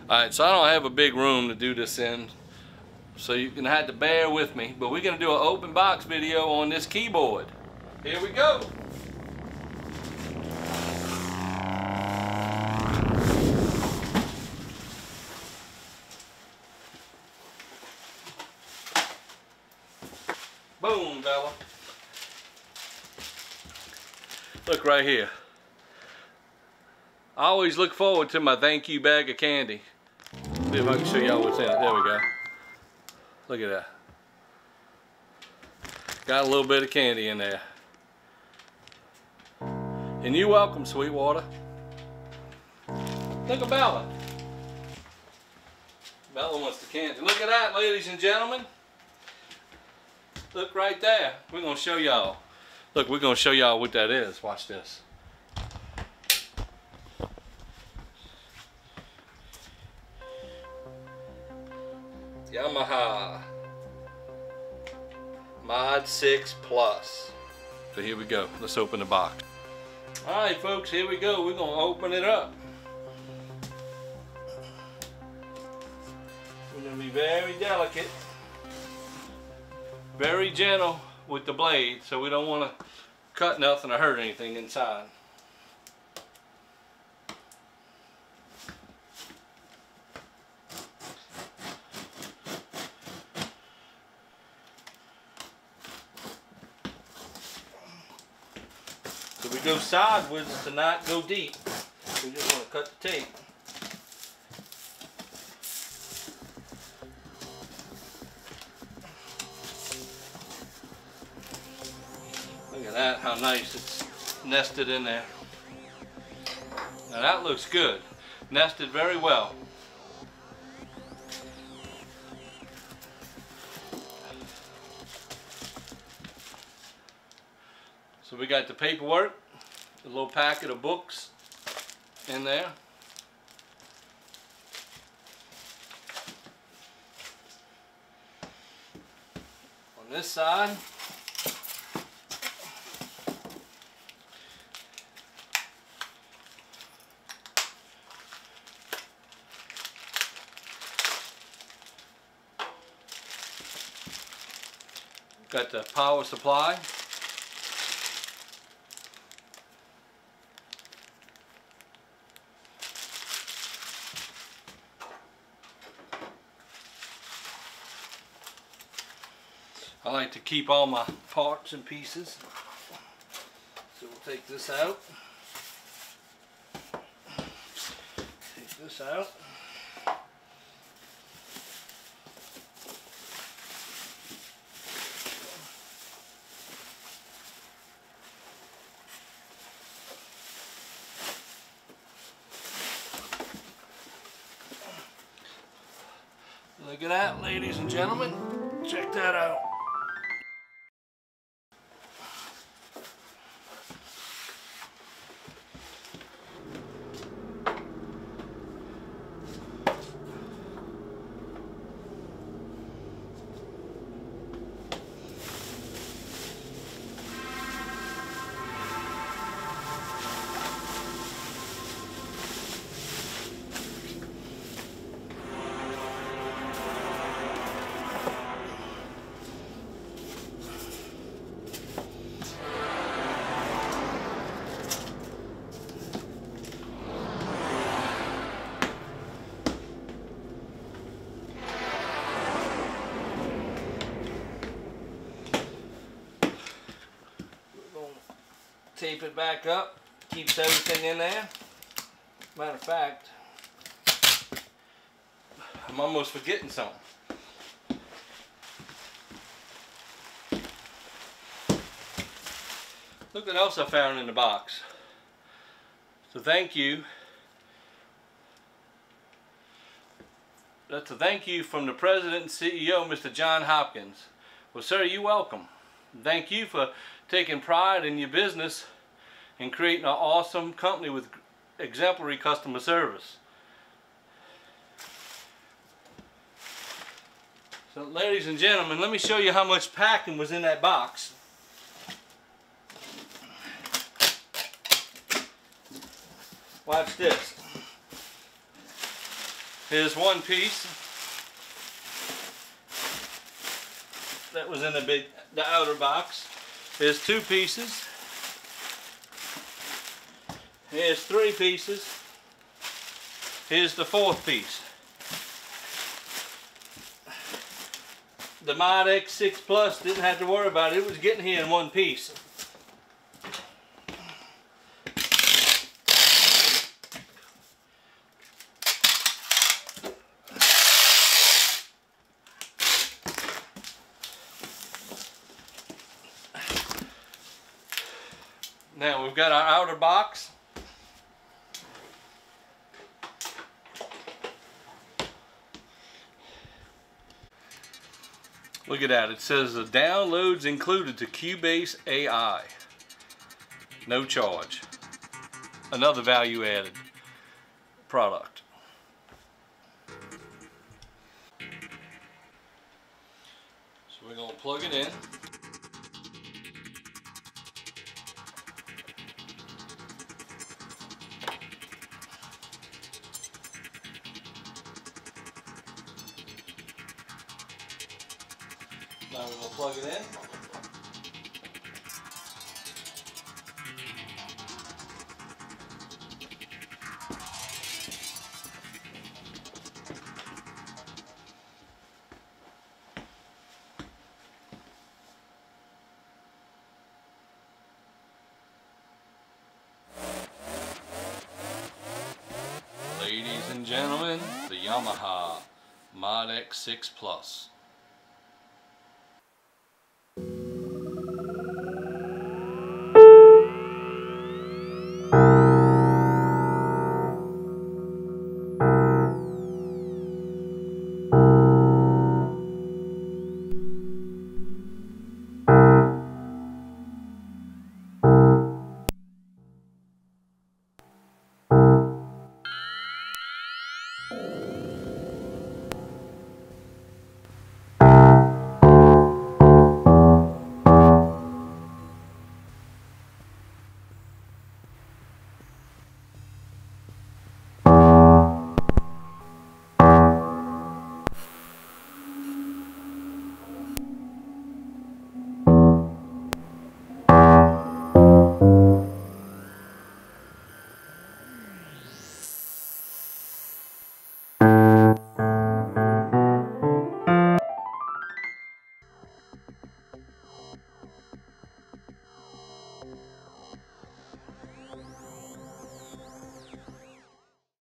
Alright, so I don't have a big room to do this in, so you're going to have to bear with me. But we're going to do an open box video on this keyboard. Here we go. Boom, fella. Look right here. I always look forward to my thank you bag of candy. See if I can show y'all what's in it. There we go. Look at that. Got a little bit of candy in there. And you're welcome, Sweetwater. Look at Bella. Bella wants the candy. Look at that, ladies and gentlemen. Look right there. We're going to show y'all. Look, we're going to show y'all what that is. Watch this. Yamaha MODX6 Plus. So here we go. Let's open the box. Alright folks, here we go. We're going to open it up. We're going to be very delicate, very gentle with the blade, so we don't want to cut nothing or hurt anything inside. So we go sideways to not go deep. We just want to cut the tape. Look at that, how nice it's nested in there. Now that looks good. Nested very well. So we got the paperwork, a little packet of books in there. On this side, got the power supply. I like to keep all my parts and pieces. So we'll take this out. Take this out. Look at that, ladies and gentlemen. Check that out. Tape it back up, keeps everything in there. Matter of fact, I'm almost forgetting something. Look what else I found in the box. So thank you. That's a thank you from the President and CEO, Mr. John Hopkins. Well, sir, you're welcome. Thank you for taking pride in your business and creating an awesome company with exemplary customer service. So ladies and gentlemen, let me show you how much packing was in that box. Watch this. Here's one piece that was in the outer box. Here's two pieces. Here's three pieces. Here's the fourth piece. The MODX6 Plus didn't have to worry about it. It was getting here in one piece. Now we've got our outer box. Look at that. It says the downloads included to Cubase AI. No charge. Another value added product. So we're going to plug it in. Now we're going to plug it in. Ladies and gentlemen, the Yamaha MODX6 Plus.